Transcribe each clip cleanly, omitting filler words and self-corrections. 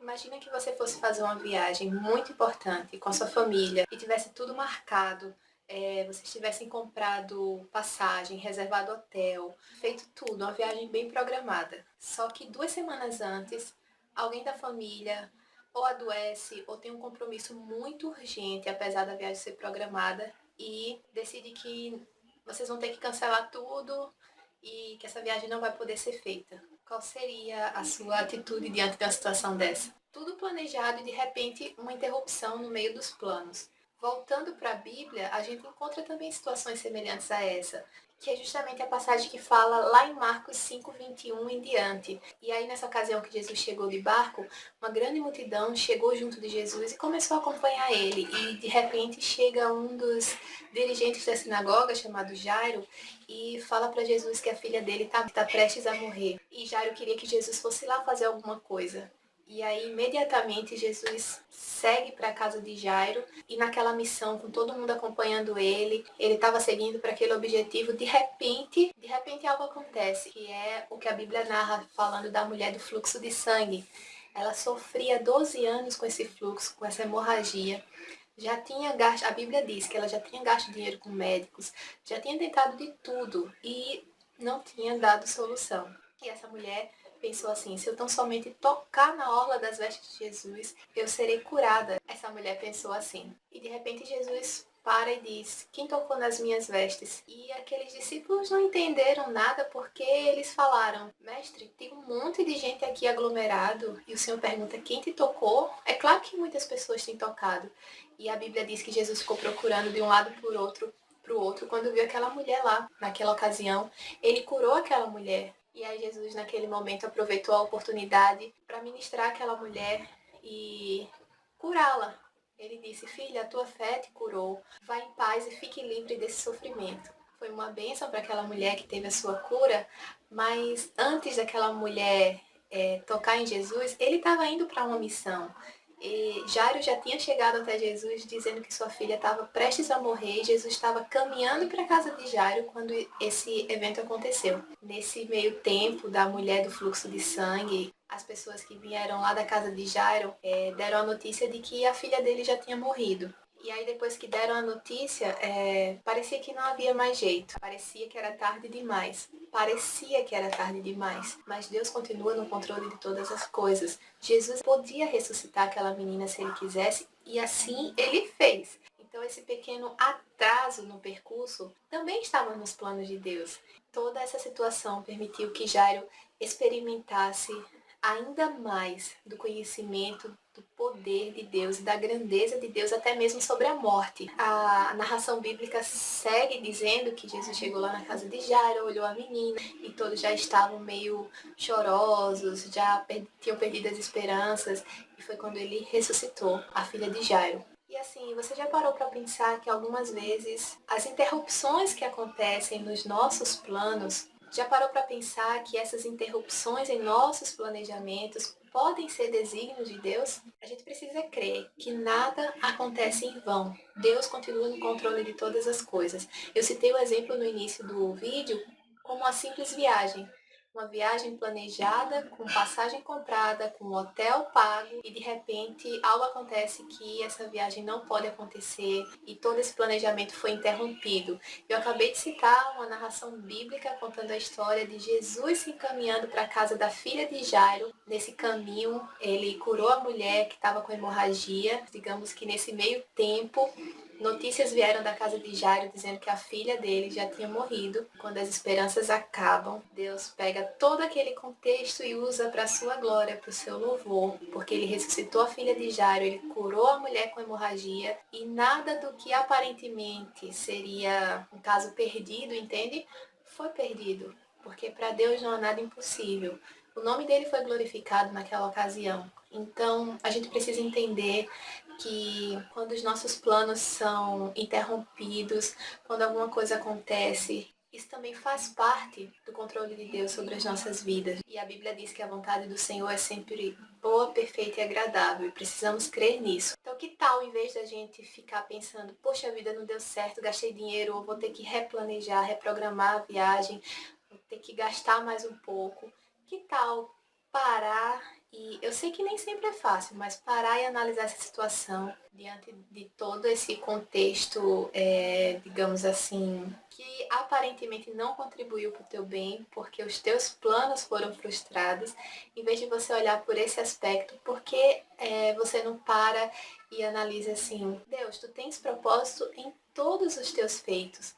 Imagina que você fosse fazer uma viagem muito importante com a sua família e tivesse tudo marcado, vocês tivessem comprado passagem, reservado hotel, feito tudo, uma viagem bem programada. Só que 2 semanas antes, alguém da família ou adoece ou tem um compromisso muito urgente, apesar da viagem ser programada, e decide que vocês vão ter que cancelar tudo e que essa viagem não vai poder ser feita. Qual seria a sua atitude diante de uma situação dessa? Tudo planejado e de repente uma interrupção no meio dos planos. Voltando para a Bíblia, a gente encontra também situações semelhantes a essa, que é justamente a passagem que fala lá em Marcos 5:21 em diante. E aí nessa ocasião que Jesus chegou de barco, uma grande multidão chegou junto de Jesus e começou a acompanhar ele. E de repente chega um dos dirigentes da sinagoga, chamado Jairo, e fala para Jesus que a filha dele tá prestes a morrer. E Jairo queria que Jesus fosse lá fazer alguma coisa. E aí, imediatamente, Jesus segue para a casa de Jairo e naquela missão, com todo mundo acompanhando ele estava seguindo para aquele objetivo. De repente algo acontece, que é o que a Bíblia narra falando da mulher do fluxo de sangue. Ela sofria 12 anos com esse fluxo, com essa hemorragia. Já tinha gasto, a Bíblia diz que ela já tinha gasto dinheiro com médicos, já tinha tentado de tudo e não tinha dado solução. E essa mulher pensou assim: se eu tão somente tocar na orla das vestes de Jesus, eu serei curada. Essa mulher pensou assim. E de repente Jesus para e diz: quem tocou nas minhas vestes? E aqueles discípulos não entenderam nada porque eles falaram: mestre, tem um monte de gente aqui aglomerado e o Senhor pergunta quem te tocou? É claro que muitas pessoas têm tocado. E a Bíblia diz que Jesus ficou procurando de um lado para o outro quando viu aquela mulher lá. Naquela ocasião, ele curou aquela mulher. E aí Jesus, naquele momento, aproveitou a oportunidade para ministrar aquela mulher e curá-la. Ele disse: filha, a tua fé te curou. Vá em paz e fique livre desse sofrimento. Foi uma bênção para aquela mulher que teve a sua cura, mas antes daquela mulher tocar em Jesus, ele estava indo para uma missão. E Jairo já tinha chegado até Jesus dizendo que sua filha estava prestes a morrer e Jesus estava caminhando para a casa de Jairo quando esse evento aconteceu. Nesse meio tempo da mulher do fluxo de sangue, as pessoas que vieram lá da casa de Jairo deram a notícia de que a filha dele já tinha morrido. E aí depois que deram a notícia, parecia que não havia mais jeito. Parecia que era tarde demais. Parecia que era tarde demais. Mas Deus continua no controle de todas as coisas. Jesus podia ressuscitar aquela menina se ele quisesse, e assim ele fez. Então esse pequeno atraso no percurso também estava nos planos de Deus. Toda essa situação permitiu que Jairo experimentasse ainda mais do conhecimento do poder de Deus e da grandeza de Deus, até mesmo sobre a morte. A narração bíblica segue dizendo que Jesus chegou lá na casa de Jairo, olhou a menina e todos já estavam meio chorosos, já tinham perdido as esperanças, e foi quando ele ressuscitou a filha de Jairo. E assim, você já parou para pensar que algumas vezes as interrupções que acontecem nos nossos planos, já parou para pensar que essas interrupções em nossos planejamentos podem ser desígnios de Deus? A gente precisa crer que nada acontece em vão. Deus continua no controle de todas as coisas. Eu citei o exemplo no início do vídeo como uma simples viagem. Uma viagem planejada, com passagem comprada, com hotel pago, e de repente algo acontece que essa viagem não pode acontecer e todo esse planejamento foi interrompido. Eu acabei de citar uma narração bíblica contando a história de Jesus se encaminhando para a casa da filha de Jairo. Nesse caminho, ele curou a mulher que estava com hemorragia. Digamos que nesse meio tempo, notícias vieram da casa de Jairo dizendo que a filha dele já tinha morrido. Quando as esperanças acabam, Deus pega todo aquele contexto e usa para a sua glória, para o seu louvor, porque ele ressuscitou a filha de Jairo, ele curou a mulher com hemorragia, e nada do que aparentemente seria um caso perdido, entende? Foi perdido, porque para Deus não há nada impossível. O nome dele foi glorificado naquela ocasião. Então, a gente precisa entender que quando os nossos planos são interrompidos, quando alguma coisa acontece, isso também faz parte do controle de Deus sobre as nossas vidas. E a Bíblia diz que a vontade do Senhor é sempre boa, perfeita e agradável, e precisamos crer nisso. Então, que tal, em vez da gente ficar pensando: poxa, a vida não deu certo, gastei dinheiro, ou vou ter que replanejar, reprogramar a viagem, vou ter que gastar mais um pouco, que tal parar E eu sei que nem sempre é fácil, mas parar e analisar essa situação diante de todo esse contexto, digamos assim, que aparentemente não contribuiu para o teu bem, porque os teus planos foram frustrados, em vez de você olhar por esse aspecto, por que você não para e analisa assim, Deus, tu tens propósito em todos os teus feitos.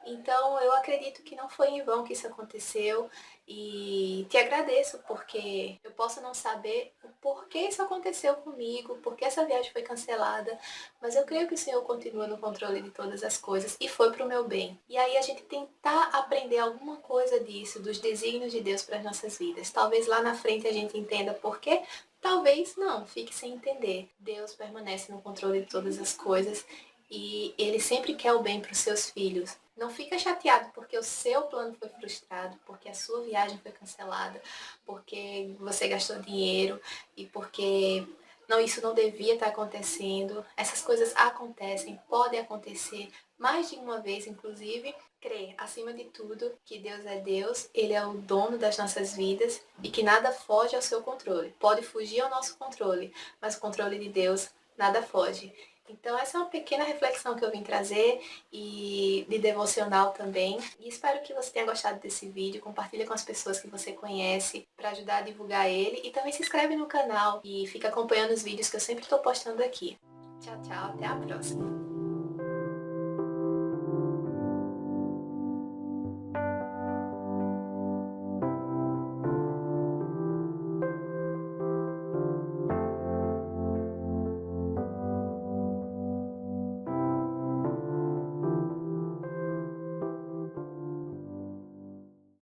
Então, eu acredito que não foi em vão que isso aconteceu e te agradeço porque eu posso não saber o porquê isso aconteceu comigo, porque essa viagem foi cancelada, mas eu creio que o Senhor continua no controle de todas as coisas e foi para o meu bem. E aí a gente tentar aprender alguma coisa disso, dos desígnios de Deus para as nossas vidas. Talvez lá na frente a gente entenda porquê, talvez não, fique sem entender. Deus permanece no controle de todas as coisas e Ele sempre quer o bem para os seus filhos. Não fica chateado porque o seu plano foi frustrado, porque a sua viagem foi cancelada, porque você gastou dinheiro e porque não, isso não devia estar acontecendo. Essas coisas acontecem, podem acontecer mais de uma vez, inclusive. Crer, acima de tudo, que Deus é Deus, Ele é o dono das nossas vidas e que nada foge ao seu controle. Pode fugir ao nosso controle, mas o controle de Deus nada foge. Então essa é uma pequena reflexão que eu vim trazer e de devocional também. E espero que você tenha gostado desse vídeo. Compartilha com as pessoas que você conhece para ajudar a divulgar ele. E também se inscreve no canal e fica acompanhando os vídeos que eu sempre estou postando aqui. Tchau, tchau. Até a próxima.